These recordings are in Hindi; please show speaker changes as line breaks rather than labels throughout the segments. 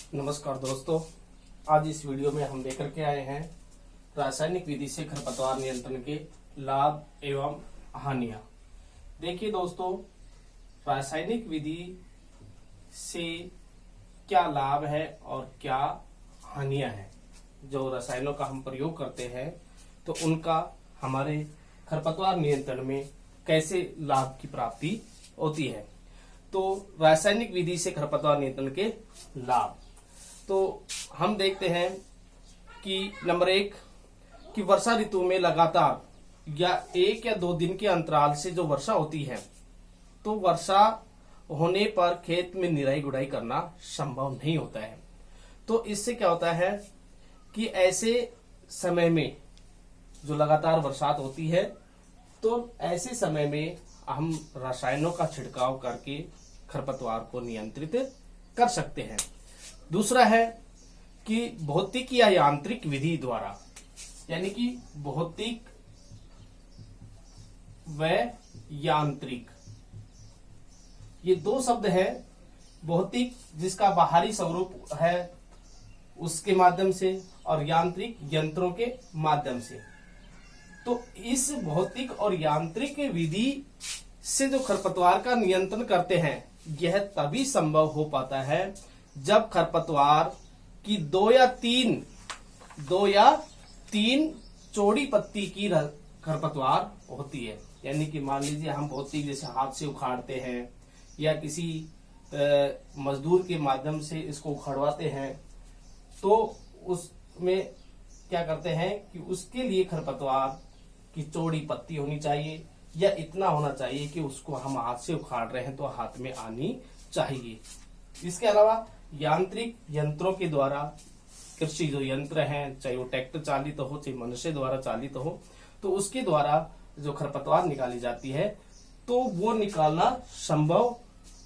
नमस्कार दोस्तों, आज इस वीडियो में हम लेकर के आए हैं रासायनिक विधि से खरपतवार नियंत्रण के लाभ एवं हानियां। देखिए दोस्तों, रासायनिक विधि से क्या लाभ है और क्या हानियां हैं। जो रसायनों का हम प्रयोग करते हैं तो उनका हमारे खरपतवार नियंत्रण में कैसे लाभ की प्राप्ति होती है। तो रासायनिक विधि से खरपतवार नियंत्रण के लाभ, तो हम देखते हैं कि नंबर 1 कि वर्षा ऋतु में लगातार या 1 या 2 दिन के अंतराल से जो वर्षा होती है, तो वर्षा होने पर खेत में निराई गुड़ाई करना संभव नहीं होता है। तो इससे क्या होता है कि ऐसे समय में जो लगातार बरसात होती है, तो ऐसे समय में हम रसायनों का छिड़काव करके खरपतवार को नियंत्रित कर सकते हैं। दूसरा है कि भौतिक या यांत्रिक विधि द्वारा, यानी कि भौतिक व यांत्रिक, ये 2 शब्द है। भौतिक जिसका बाहरी स्वरूप है उसके माध्यम से, और यांत्रिक यंत्रों के माध्यम से। तो इस भौतिक और यांत्रिक विधि से जो खरपतवार का नियंत्रण करते हैं, यह तभी संभव हो पाता है जब खरपतवार की 2 या 3 चौड़ी पत्ती की खरपतवार होती है। यानी कि मान लीजिए हम भौतिक जैसे हाथ से उखाड़ते हैं या किसी मजदूर के माध्यम से इसको उखड़वाते हैं, तो उसमें क्या करते हैं कि उसके लिए खरपतवार की चौड़ी पत्ती होनी चाहिए या इतना होना चाहिए कि उसको हम हाथ से उखाड़ रहे हैं तो हाथ में आनी चाहिए। इसके अलावा यांत्रिक यंत्रों के द्वारा, कृषि जो यंत्र हैं, चाहे वो ट्रैक्टर चालित हो चाहे मनुष्य द्वारा चालित हो, तो उसके द्वारा जो खरपतवार निकाली जाती है, तो वो निकालना संभव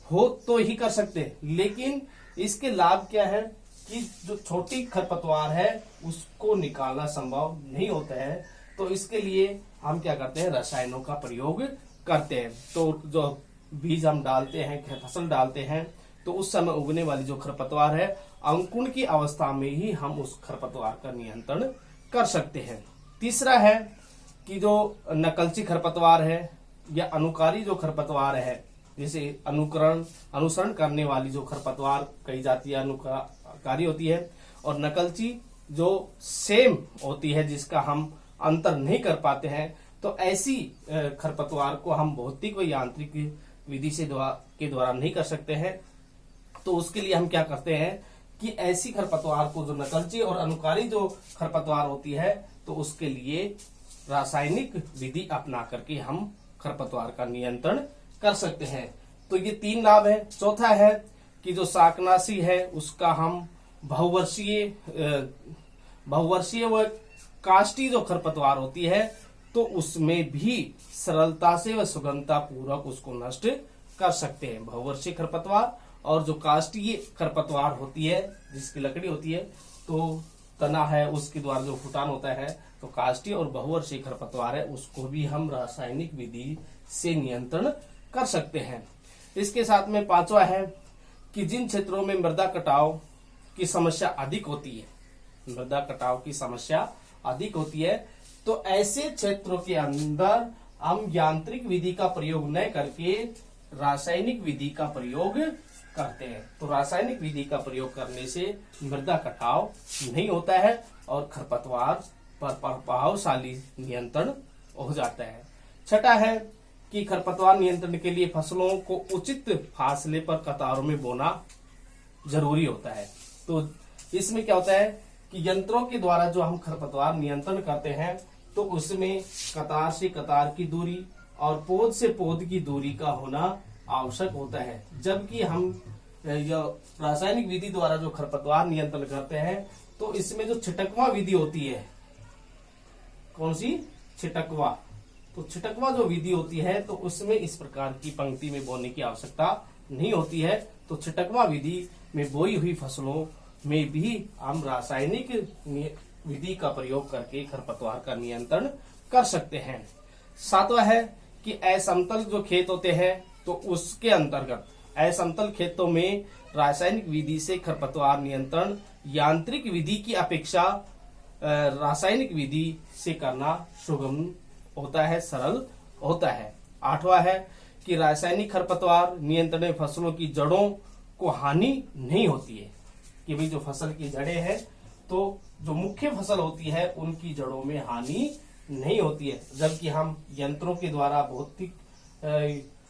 हो तो ही कर सकते हैं। लेकिन इसके लाभ क्या है कि जो छोटी खरपतवार है उसको निकालना संभव नहीं होता है। तो इसके लिए हम क्या करते हैं, रसायनों का प्रयोग करते हैं। तो जो बीज हम डालते हैं, फसल डालते हैं, तो उस समय उगने वाली जो खरपतवार है, अंकुरण की अवस्था में ही हम उस खरपतवार का नियंत्रण कर सकते हैं। तीसरा है कि जो नकलची खरपतवार है या अनुकारी जो खरपतवार है, जैसे अनुसरण करने वाली जो खरपतवार कही जाती है अनुकारी होती है, और नकलची जो सेम होती है जिसका हम अंतर नहीं कर पाते हैं। तो ऐसी खरपतवार को हम भौतिक व यांत्रिक विधि से के द्वारा नहीं कर सकते हैं। तो उसके लिए हम क्या करते हैं कि ऐसी खरपतवार को, जो नकलची और अनुकारी जो खरपतवार होती है, तो उसके लिए रासायनिक विधि अपना करके हम खरपतवार का नियंत्रण कर सकते हैं। तो ये 3 लाभ है। चौथा है कि जो शाकनाशी है उसका हम बहुवर्षीय व काष्ठी जो खरपतवार होती है, तो उसमें भी सरलता से व सुगमता पूर्वक उसको नष्ट कर सकते हैं। बहुवर्षीय खरपतवार और जो काष्ठीय खरपतवार होती है, जिसकी लकड़ी होती है, तो तना है उसके द्वारा जो फुटान होता है, तो काष्ठीय और बहुवर्षीय खरपतवार है उसको भी हम रासायनिक विधि से नियंत्रण कर सकते हैं। इसके साथ में 5वां है कि जिन क्षेत्रों में मृदा कटाव की समस्या अधिक होती है, मृदा कटाव की समस्या अधिक होती है, तो ऐसे क्षेत्रों के अंदर हम यांत्रिक विधि का प्रयोग न करके रासायनिक विधि का प्रयोग करते हैं। तो रासायनिक विधि का प्रयोग करने से मृदा कटाव नहीं होता है और खरपतवार पर प्रभावशाली नियंत्रण हो जाता है। छठा है कि खरपतवार नियंत्रण के लिए फसलों को उचित फासले पर कतारों में बोना जरूरी होता है। तो इसमें क्या होता है कि यंत्रों के द्वारा जो हम खरपतवार नियंत्रण करते हैं, तो उसमें कतार से कतार की दूरी और पौध से पौध की दूरी का होना आवश्यक होता है। जबकि हम रासायनिक विधि द्वारा जो खरपतवार नियंत्रण करते हैं, तो इसमें जो छिटकवा विधि होती है, कौन सी, छिटकवा, तो छिटकवा जो विधि होती है, तो उसमें इस प्रकार की पंक्ति में बोने की आवश्यकता नहीं होती है। तो छिटकवा विधि में बोई हुई फसलों में भी हम रासायनिक विधि का प्रयोग करके खरपतवार का नियंत्रण कर सकते हैं। 7वां है कि असमतल जो खेत होते हैं, तो उसके अंतर्गत असमतल खेतों में रासायनिक विधि से खरपतवार नियंत्रण यांत्रिक विधि की अपेक्षा रासायनिक विधि से करना सुगम होता है, सरल होता है। 8वां है कि रासायनिक खरपतवार नियंत्रण में फसलों की जड़ों को हानि नहीं होती है, कि भाई जो फसल की जड़ें हैं तो जो मुख्य फसल होती है उनकी जड़ों में हानि नहीं होती है, जबकि हम यंत्रों के द्वारा भौतिक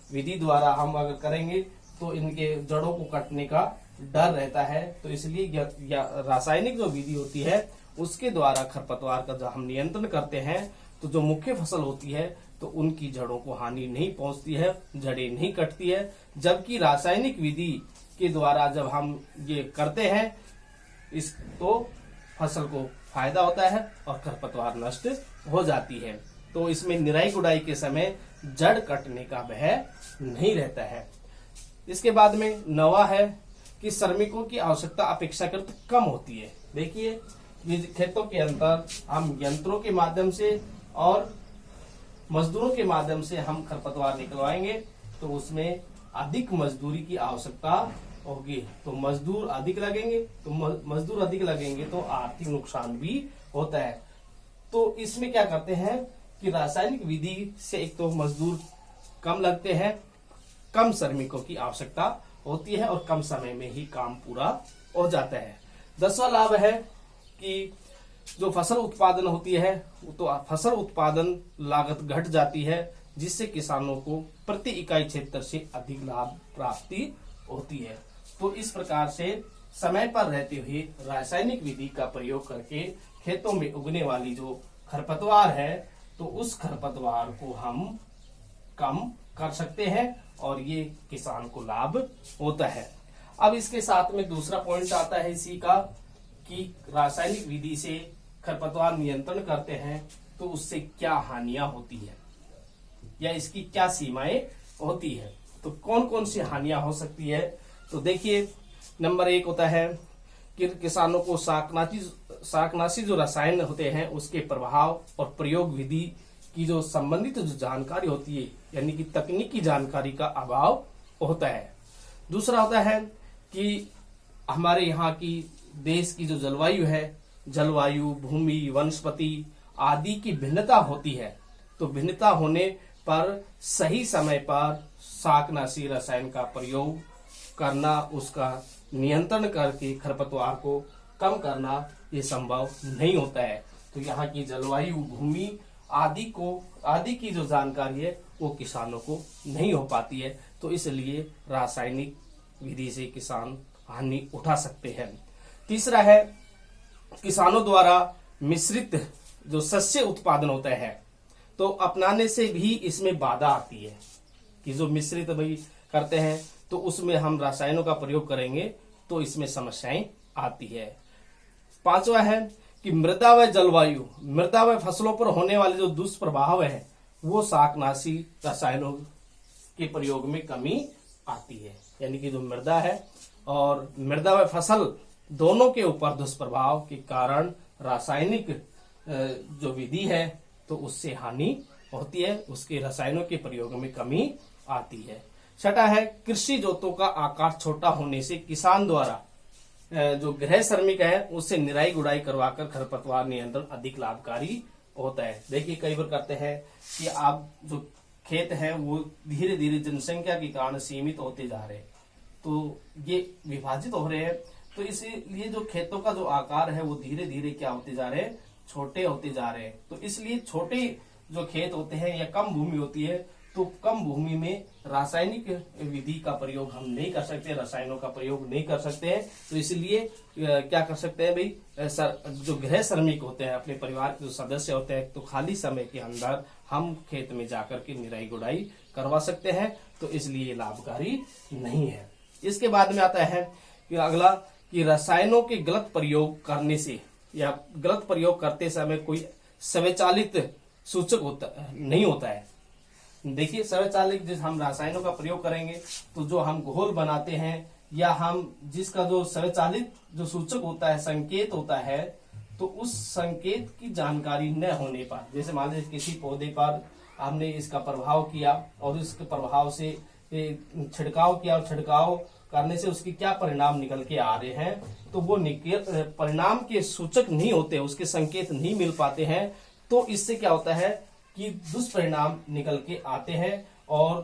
विधि द्वारा हम अगर करेंगे तो इनके जड़ों को कटने का डर रहता है। तो इसलिए रासायनिक जो विधि होती है उसके द्वारा खरपतवार का जब हम नियंत्रण करते हैं तो जो मुख्य फसल होती है तो उनकी जड़ों को हानि नहीं पहुंचती है, जड़ें नहीं कटती है। जबकि रासायनिक विधि के द्वारा जब हम ये करते हैं इस तो फसल को फायदा होता है और खरपतवार नष्ट हो जाती है। तो इसमें निराई गुड़ाई के समय जड़ कटने का भय नहीं रहता है। इसके बाद में 9वां है कि श्रमिकों की आवश्यकता अपेक्षाकृत कम होती है। देखिए खेतों के अंदर हम यंत्रों के माध्यम से और मजदूरों के माध्यम से हम खरपतवार निकलवाएंगे तो उसमें अधिक मजदूरी की आवश्यकता होगी, तो मजदूर अधिक लगेंगे, तो मजदूर अधिक लगेंगे तो आर्थिक नुकसान भी होता है। तो इसमें क्या करते हैं कि रासायनिक विधि से एक तो मजदूर कम लगते हैं, कम श्रमिकों की आवश्यकता होती है और कम समय में ही काम पूरा हो जाता है। 10वां लाभ है कि जो फसल उत्पादन होती है तो फसल उत्पादन लागत घट जाती है, जिससे किसानों को प्रति इकाई क्षेत्र से अधिक लाभ प्राप्ति होती है। तो इस प्रकार से समय पर रहते हुए रासायनिक विधि का प्रयोग करके खेतों में उगने वाली जो खरपतवार है तो उस खरपतवार को हम कम कर सकते हैं और ये किसान को लाभ होता है। अब इसके साथ में दूसरा पॉइंट आता है इसी का कि रासायनिक विधि से खरपतवार नियंत्रण करते हैं तो उससे क्या हानियां होती है या इसकी क्या सीमाएं होती है। तो कौन कौन सी हानियां हो सकती है, तो देखिए नंबर 1 होता है कि किसानों को शाकनाशी जो रसायन होते हैं उसके प्रभाव और प्रयोग विधि की जो संबंधित जो जानकारी होती है यानी कि तकनीकी जानकारी का अभाव होता है। दूसरा होता है कि हमारे यहाँ की देश की जो जलवायु है, जलवायु, भूमि, वनस्पति आदि की भिन्नता होती है, तो भिन्नता होने पर सही समय पर शाकनाशी रसायन का प्रयोग करना, उसका नियंत्रण करके खरपतवार को कम करना ये संभव नहीं होता है। तो यहाँ की जलवायु, भूमि आदि की जो जानकारी है वो किसानों को नहीं हो पाती है, तो इसलिए रासायनिक विधि से किसान हानि उठा सकते हैं। तीसरा है किसानों द्वारा मिश्रित जो शस्य उत्पादन होता है तो अपनाने से भी इसमें बाधा आती है कि जो मिश्रित भाई करते हैं तो उसमें हम रसायनों का प्रयोग करेंगे तो इसमें समस्याएं आती है। 5वां है कि मृदा व जलवायु, मृदा व फसलों पर होने वाले जो दुष्प्रभाव है वो शाकनाशी रसायनों के प्रयोग में कमी आती है, यानी कि जो मृदा है और मृदा व फसल दोनों के ऊपर दुष्प्रभाव के कारण रासायनिक जो विधि है तो उससे हानि होती है, उसके रसायनों के प्रयोग में कमी आती है। 6वां है कृषि जोतों का आकार छोटा होने से किसान द्वारा जो गृह श्रमिक है उससे निराई गुड़ाई करवाकर खरपतवार नियंत्रण अधिक लाभकारी होता है। देखिए कई बार करते हैं कि आप जो खेत है वो धीरे धीरे जनसंख्या के कारण सीमित होते जा रहे हैं, तो ये विभाजित हो रहे हैं, तो इसलिए जो खेतों का जो आकार है वो धीरे धीरे क्या होते जा रहे हैं, छोटे होते जा रहे हैं। तो इसलिए छोटे जो खेत होते हैं या कम भूमि होती है तो कम भूमि में रासायनिक विधि का प्रयोग हम नहीं कर सकते, रसायनों का प्रयोग नहीं कर सकते हैं। तो इसलिए क्या कर सकते हैं भाई, जो गृह श्रमिक होते हैं, अपने परिवार के जो सदस्य होते हैं, तो खाली समय के अंदर हम खेत में जाकर के निराई गुड़ाई करवा सकते हैं, तो इसलिए लाभकारी नहीं है। इसके बाद में आता है कि अगला कि रसायनों के गलत प्रयोग करने से या गलत प्रयोग करते समय कोई स्वचालित सूचक नहीं होता है। देखिए स्वचालित जिस हम रसायनों का प्रयोग करेंगे तो जो हम घोल बनाते हैं या हम जिसका जो स्वचालित जो सूचक होता है, संकेत होता है, तो उस संकेत की जानकारी न होने पर, जैसे मान लीजिए किसी पौधे पर हमने इसका प्रभाव किया और इसके प्रभाव से छिड़काव किया और छिड़काव करने से उसके क्या परिणाम निकल के आ रहे हैं, तो वो परिणाम के सूचक नहीं होते, उसके संकेत नहीं मिल पाते हैं। तो इससे क्या होता है कि दुष्परिणाम निकल के आते हैं और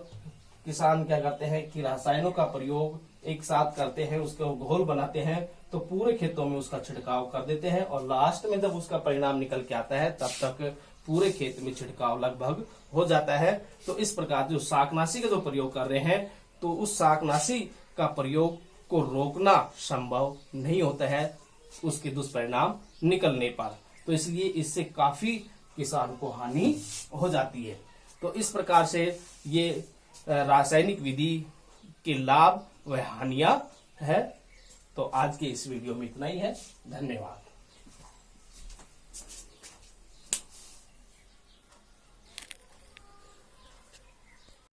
किसान क्या करते हैं कि रसायनों का प्रयोग एक साथ करते हैं, उसको घोल बनाते हैं, तो पूरे खेतों में उसका छिड़काव कर देते हैं और लास्ट में जब उसका परिणाम निकल के आता है तब तक पूरे खेत में छिड़काव लगभग हो जाता है। तो इस प्रकार जो शाकनाशी का जो प्रयोग कर रहे हैं, तो उस शाकनाशी का प्रयोग को रोकना संभव नहीं होता है उसके दुष्परिणाम निकलने पर। तो इसलिए इससे काफी किसान को हानि हो जाती है। तो इस प्रकार से ये रासायनिक विधि के लाभ व हानियां है। तो आज के इस वीडियो में इतना ही है। धन्यवाद।